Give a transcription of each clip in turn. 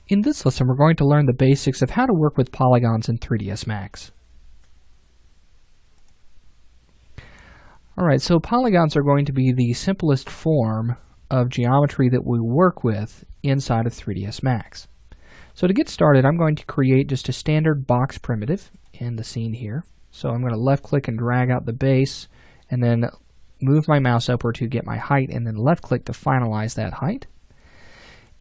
In this lesson, we're going to learn the basics of how to work with polygons in 3ds Max. Alright, so polygons are going to be the simplest form of geometry that we work with inside of 3ds Max. So to get started, I'm going to create just a standard box primitive in the scene here. So I'm going to left click and drag out the base, and then move my mouse upward to get my height, and then left click to finalize that height.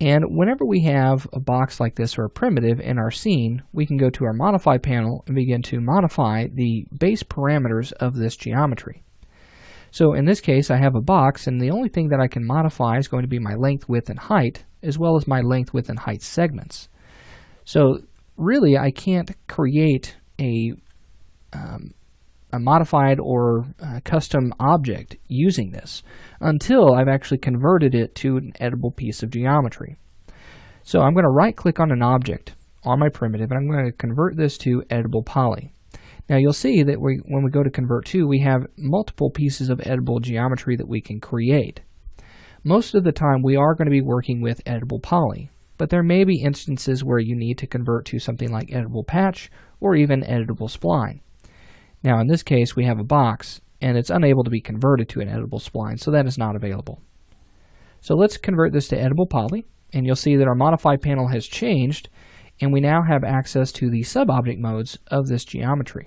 And whenever we have a box like this or a primitive in our scene, we can go to our Modify panel and begin to modify the base parameters of this geometry. So in this case, I have a box, and the only thing that I can modify is going to be my length, width, and height, as well as my length, width, and height segments. So really, I can't create a modified or custom object using this until I've actually converted it to an editable piece of geometry. So I'm going to right click on an object on my primitive, and I'm going to convert this to editable poly. Now you'll see that when we go to convert to, we have multiple pieces of editable geometry that we can create. Most of the time we are going to be working with editable poly, but there may be instances where you need to convert to something like editable patch or even editable spline. Now in this case we have a box and it's unable to be converted to an editable spline, so that is not available. So let's convert this to editable poly, and you'll see that our Modify panel has changed and we now have access to the sub-object modes of this geometry.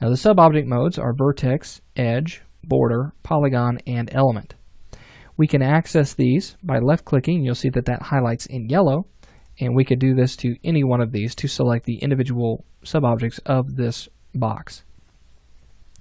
Now the sub-object modes are vertex, edge, border, polygon, and element. We can access these by left clicking. You'll see that that highlights in yellow, and we could do this to any one of these to select the individual sub-objects of this box.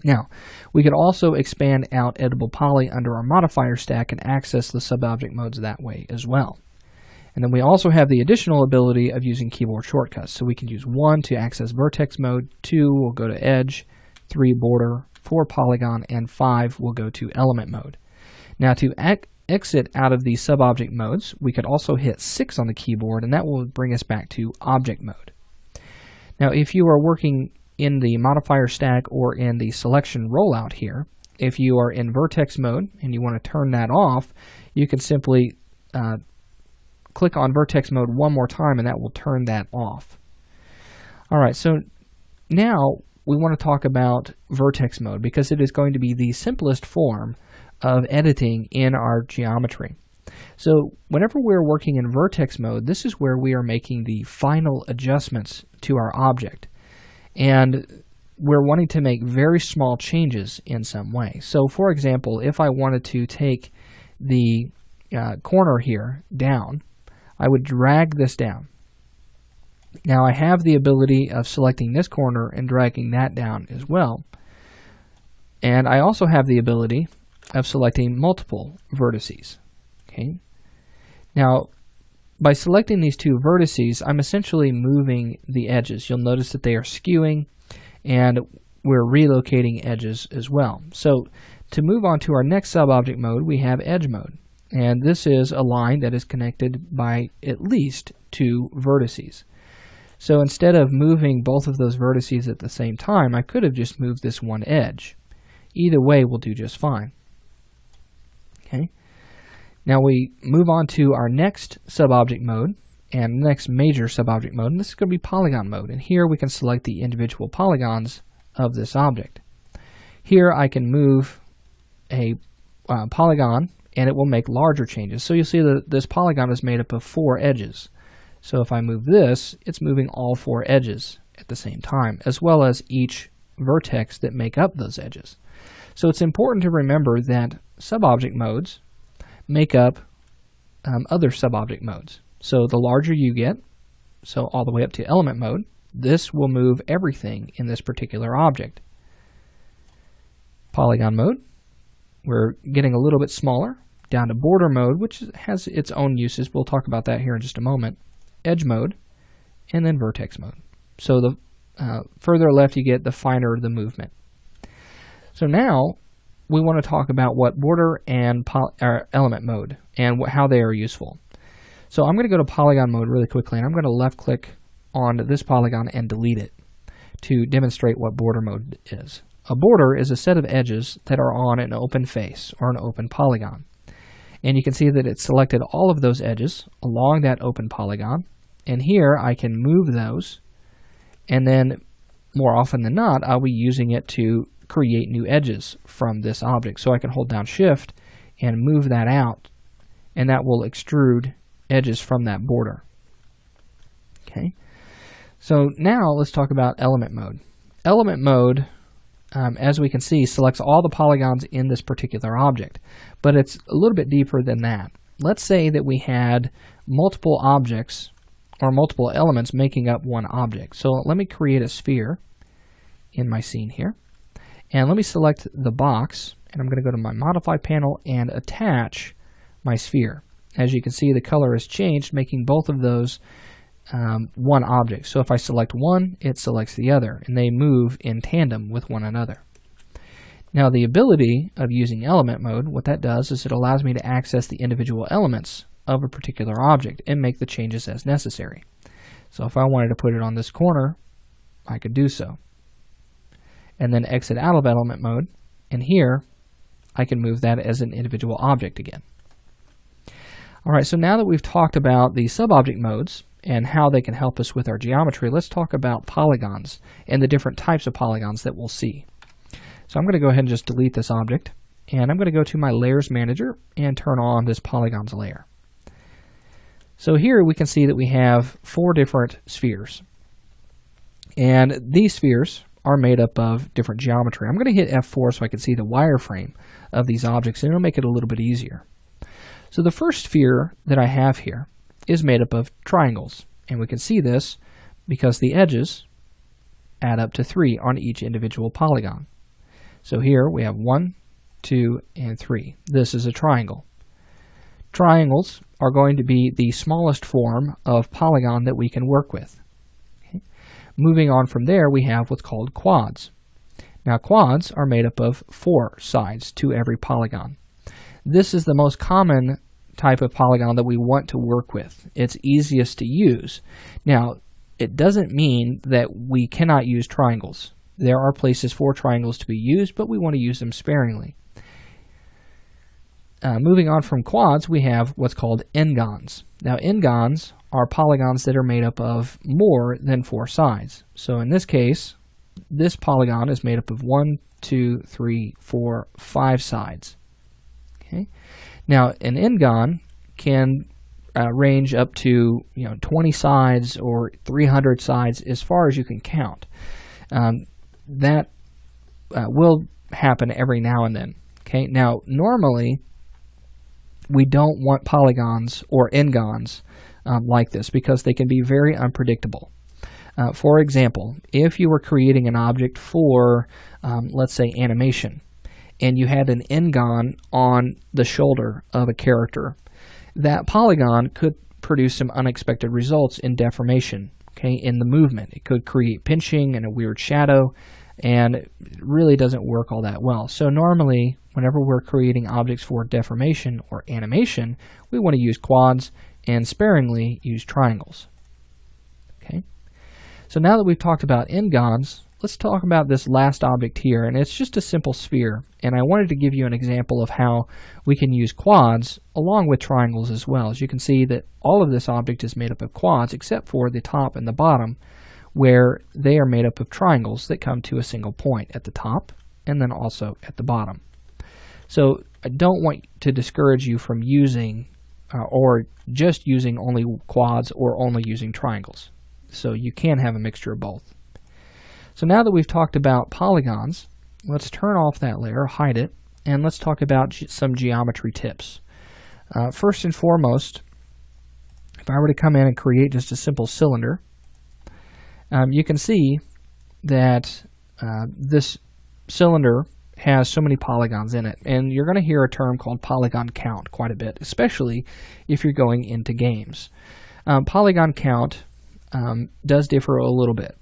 Now, we could also expand out editable poly under our modifier stack and access the sub-object modes that way as well. And then we also have the additional ability of using keyboard shortcuts. So we can use 1 to access vertex mode, 2 will go to edge, 3 border, 4 polygon, and 5 will go to element mode. Now to exit out of these sub-object modes, we could also hit 6 on the keyboard, and that will bring us back to object mode. Now if you are working in the modifier stack or in the selection rollout here, if you are in vertex mode and you want to turn that off, you can simply click on vertex mode one more time and that will turn that off. Alright, so now we want to talk about vertex mode because it is going to be the simplest form of editing in our geometry. So whenever we're working in vertex mode, this is where we are making the final adjustments to our object. And we're wanting to make very small changes in some way. So for example, if I wanted to take the corner here down, I would drag this down. Now I have the ability of selecting this corner and dragging that down as well. And I also have the ability of selecting multiple vertices. Okay. Now by selecting these two vertices, I'm essentially moving the edges. You'll notice that they are skewing, and we're relocating edges as well. So to move on to our next sub-object mode, we have edge mode. And this is a line that is connected by at least 2 vertices. So instead of moving both of those vertices at the same time, I could have just moved this one edge. Either way will do just fine. Okay. Now we move on to our next sub-object mode and next major sub-object mode, and this is going to be polygon mode. And here we can select the individual polygons of this object. Here I can move a polygon and it will make larger changes. So you'll see that this polygon is made up of 4 edges. So if I move this, it's moving all 4 edges at the same time, as well as each vertex that make up those edges. So it's important to remember that sub-object modes make up other sub-object modes. So the larger you get, so all the way up to element mode, this will move everything in this particular object. Polygon mode, we're getting a little bit smaller, down to border mode, which has its own uses. We'll talk about that here in just a moment. Edge mode, and then vertex mode. So the further left you get, the finer the movement. So now we want to talk about what border and element mode and how they are useful. So I'm going to go to polygon mode really quickly, and I'm going to left click on this polygon and delete it to demonstrate what border mode is. A border is a set of edges that are on an open face or an open polygon. And you can see that it selected all of those edges along that open polygon, And here I can move those, and then more often than not, I'll be using it to create new edges from this object. So I can hold down Shift and move that out, and that will extrude edges from that border. Okay. So now let's talk about element mode. Element mode, as we can see, selects all the polygons in this particular object, but it's a little bit deeper than that. Let's say that we had multiple objects or multiple elements making up one object. So let me create a sphere in my scene here, and let me select the box, and I'm going to go to my Modify panel and attach my sphere. As you can see, the color has changed, making both of those one object. So if I select one, it selects the other, and they move in tandem with one another. Now the ability of using element mode, what that does is it allows me to access the individual elements of a particular object and make the changes as necessary. So if I wanted to put it on this corner, I could do so. And then exit out of element mode, and here I can move that as an individual object again. Alright, so now that we've talked about the sub-object modes and how they can help us with our geometry, let's talk about polygons and the different types of polygons that we'll see. So I'm going to go ahead and just delete this object, and I'm going to go to my Layers Manager and turn on this Polygons layer. So here we can see that we have 4 different spheres, and these spheres are made up of different geometry. I'm going to hit F4 so I can see the wireframe of these objects, and it'll make it a little bit easier. So the first sphere that I have here is made up of triangles, and we can see this because the edges add up to 3 on each individual polygon. So here we have 1, 2, and 3. This is a triangle. Triangles are going to be the smallest form of polygon that we can work with. Okay. Moving on from there, we have what's called quads. Now quads are made up of 4 sides to every polygon. This is the most common type of polygon that we want to work with. It's easiest to use. Now, it doesn't mean that we cannot use triangles. There are places for triangles to be used, but we want to use them sparingly. Moving on from quads, we have what's called n-gons. Now, n-gons are polygons that are made up of more than 4 sides. So in this case, this polygon is made up of 1, 2, 3, 4, 5 sides. Okay. Now, an n-gon can range up to 20 sides or 300 sides as far as you can count. That will happen every now and then. Okay. Now, normally, we don't want polygons or n-gons like this because they can be very unpredictable. For example, if you were creating an object for, let's say, animation, and you had an n-gon on the shoulder of a character, that polygon could produce some unexpected results in deformation, okay, in the movement. It could create pinching and a weird shadow, and it really doesn't work all that well. So normally, whenever we're creating objects for deformation or animation, we want to use quads and sparingly use triangles. Okay. So now that we've talked about n-gons, let's talk about this last object here, and it's just a simple sphere. And I wanted to give you an example of how we can use quads along with triangles as well. As you can see that all of this object is made up of quads except for the top and the bottom, where they are made up of triangles that come to a single point at the top and then also at the bottom. So I don't want to discourage you from using or just using only quads or only using triangles. So you can have a mixture of both. So now that we've talked about polygons, let's turn off that layer, hide it, and let's talk about some geometry tips. First and foremost, if I were to come in and create just a simple cylinder, you can see that this cylinder has so many polygons in it, and you're going to hear a term called polygon count quite a bit, especially if you're going into games. Polygon count does differ a little bit.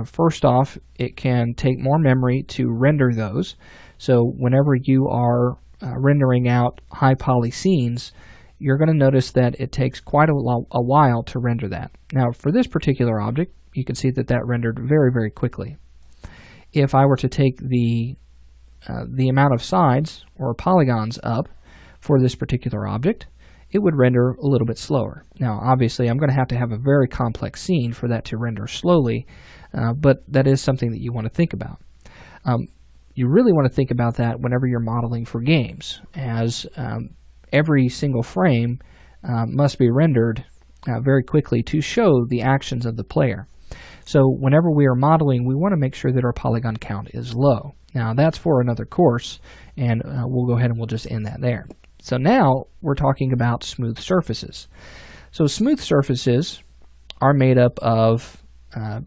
First off, it can take more memory to render those, so whenever you are rendering out high poly scenes, you're going to notice that it takes quite a while to render that. Now for this particular object, you can see that that rendered very, very quickly. If I were to take the amount of sides or polygons up for this particular object, it would render a little bit slower. Now, obviously, I'm going to have a very complex scene for that to render slowly, but that is something that you want to think about. You really want to think about that whenever you're modeling for games, as every single frame must be rendered very quickly to show the actions of the player. So whenever we are modeling, we want to make sure that our polygon count is low. Now that's for another course, and we'll go ahead and we'll just end that there. So now we're talking about smooth surfaces. So smooth surfaces are made up of,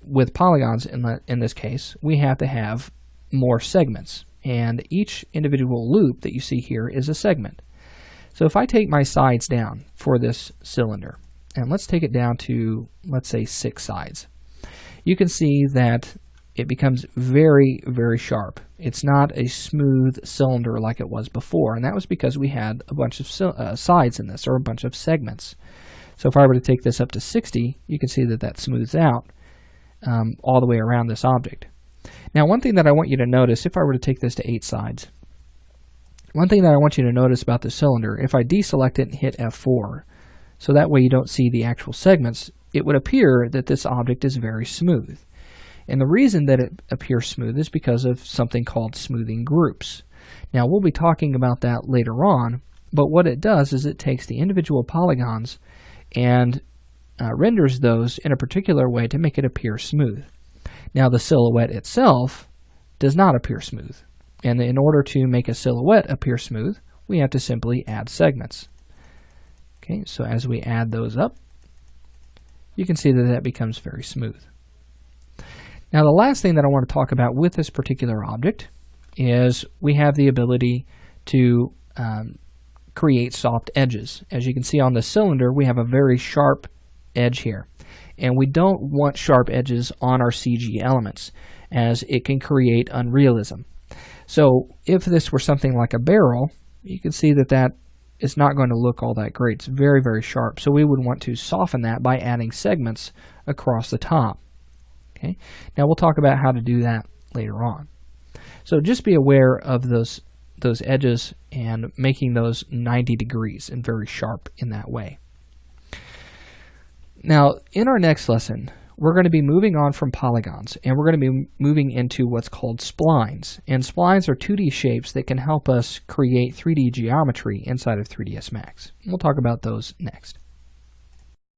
with polygons in this case, we have to have more segments. And each individual loop that you see here is a segment. So if I take my sides down for this cylinder, and let's take it down to, let's say, 6 sides, you can see that it becomes very, very sharp. It's not a smooth cylinder like it was before, and that was because we had a bunch of sides in this, or a bunch of segments. So if I were to take this up to 60, you can see that that smooths out all the way around this object. Now, one thing that I want you to notice, if I were to take this to 8 sides, one thing that I want you to notice about the cylinder, if I deselect it and hit F4, so that way you don't see the actual segments, it would appear that this object is very smooth. And the reason that it appears smooth is because of something called smoothing groups. Now, we'll be talking about that later on, but what it does is it takes the individual polygons and renders those in a particular way to make it appear smooth. Now, the silhouette itself does not appear smooth. And in order to make a silhouette appear smooth, we have to simply add segments. Okay, so as we add those up, you can see that that becomes very smooth. Now, the last thing that I want to talk about with this particular object is we have the ability to create soft edges. As you can see on the cylinder, we have a very sharp edge here. And we don't want sharp edges on our CG elements, as it can create unrealism. So if this were something like a barrel, you can see that that is not going to look all that great. It's very, very sharp. So we would want to soften that by adding segments across the top. Okay. Now we'll talk about how to do that later on. So just be aware of those edges and making those 90 degrees and very sharp in that way. Now, in our next lesson, we're going to be moving on from polygons, and we're going to be moving into what's called splines. And splines are 2D shapes that can help us create 3D geometry inside of 3ds Max. We'll talk about those next.